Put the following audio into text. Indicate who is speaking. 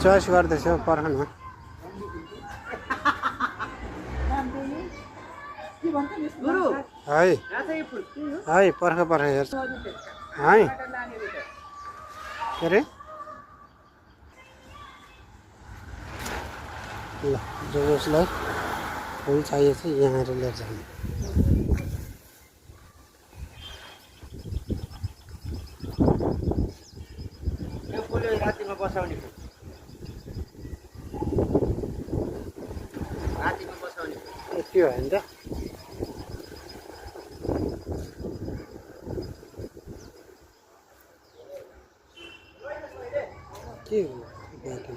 Speaker 1: choice गर्दैछु पर्खन है है पर्ख हेर्छु है के अरे ल जसलाई फुल चाहिएको छ यहाँ लिएर जाने
Speaker 2: रातिमा बसाउने
Speaker 1: के हो नि त के हो बाटो